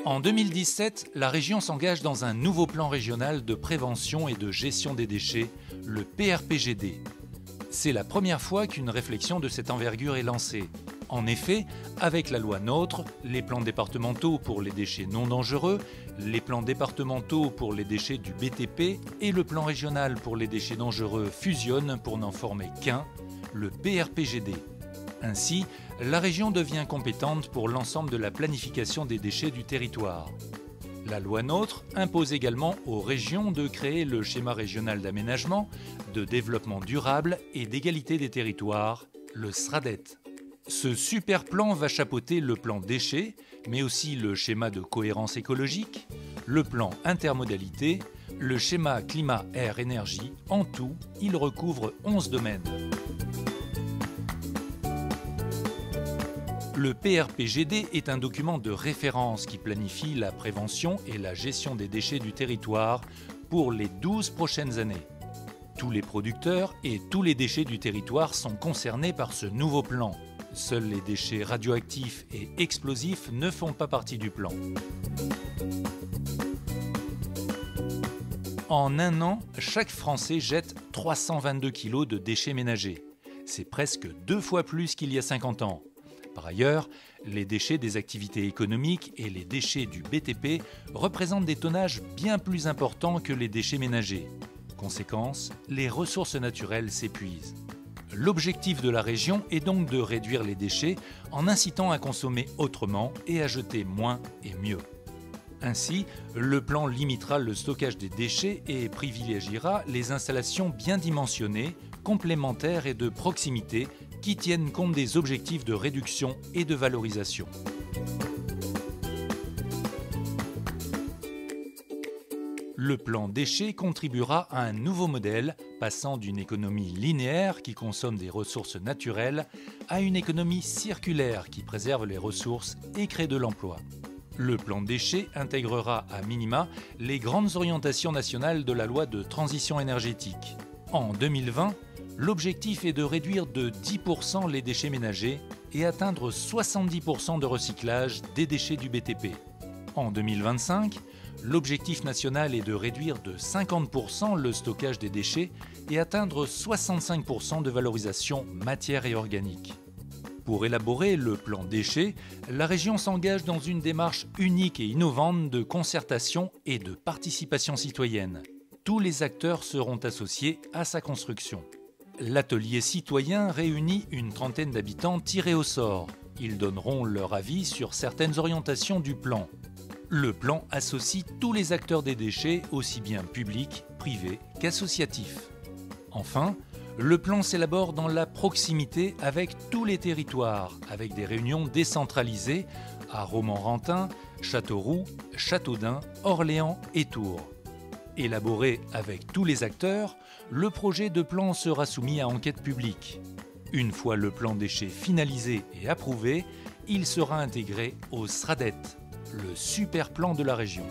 En 2017, la région s'engage dans un nouveau plan régional de prévention et de gestion des déchets, le PRPGD. C'est la première fois qu'une réflexion de cette envergure est lancée. En effet, avec la loi NOTRe, les plans départementaux pour les déchets non dangereux, les plans départementaux pour les déchets du BTP et le plan régional pour les déchets dangereux fusionnent pour n'en former qu'un, le PRPGD. Ainsi, la région devient compétente pour l'ensemble de la planification des déchets du territoire. La loi NOTRe impose également aux régions de créer le schéma régional d'aménagement, de développement durable et d'égalité des territoires, le SRADET. Ce super plan va chapeauter le plan déchets, mais aussi le schéma de cohérence écologique, le plan intermodalité, le schéma climat-air-énergie. En tout, il recouvre 11 domaines. Le PRPGD est un document de référence qui planifie la prévention et la gestion des déchets du territoire pour les 12 prochaines années. Tous les producteurs et tous les déchets du territoire sont concernés par ce nouveau plan. Seuls les déchets radioactifs et explosifs ne font pas partie du plan. En un an, chaque Français jette 322 kg de déchets ménagers. C'est presque 2 fois plus qu'il y a 50 ans. Par ailleurs, les déchets des activités économiques et les déchets du BTP représentent des tonnages bien plus importants que les déchets ménagers. Conséquence, les ressources naturelles s'épuisent. L'objectif de la région est donc de réduire les déchets en incitant à consommer autrement et à jeter moins et mieux. Ainsi, le plan limitera le stockage des déchets et privilégiera les installations bien dimensionnées, complémentaires et de proximité qui tiennent compte des objectifs de réduction et de valorisation. Le plan déchets contribuera à un nouveau modèle, passant d'une économie linéaire qui consomme des ressources naturelles à une économie circulaire qui préserve les ressources et crée de l'emploi. Le plan déchets intégrera à minima les grandes orientations nationales de la loi de transition énergétique. En 2020, l'objectif est de réduire de 10% les déchets ménagers et atteindre 70% de recyclage des déchets du BTP. En 2025, l'objectif national est de réduire de 50% le stockage des déchets et atteindre 65% de valorisation matière et organique. Pour élaborer le plan déchets, la région s'engage dans une démarche unique et innovante de concertation et de participation citoyenne. Tous les acteurs seront associés à sa construction. L'atelier citoyen réunit une trentaine d'habitants tirés au sort. Ils donneront leur avis sur certaines orientations du plan. Le plan associe tous les acteurs des déchets, aussi bien publics, privés qu'associatifs. Enfin, le plan s'élabore dans la proximité avec tous les territoires, avec des réunions décentralisées à Romorantin, Châteauroux, Châteaudun, Orléans et Tours. Élaboré avec tous les acteurs, le projet de plan sera soumis à enquête publique. Une fois le plan déchets finalisé et approuvé, il sera intégré au SRADET, le super plan de la région.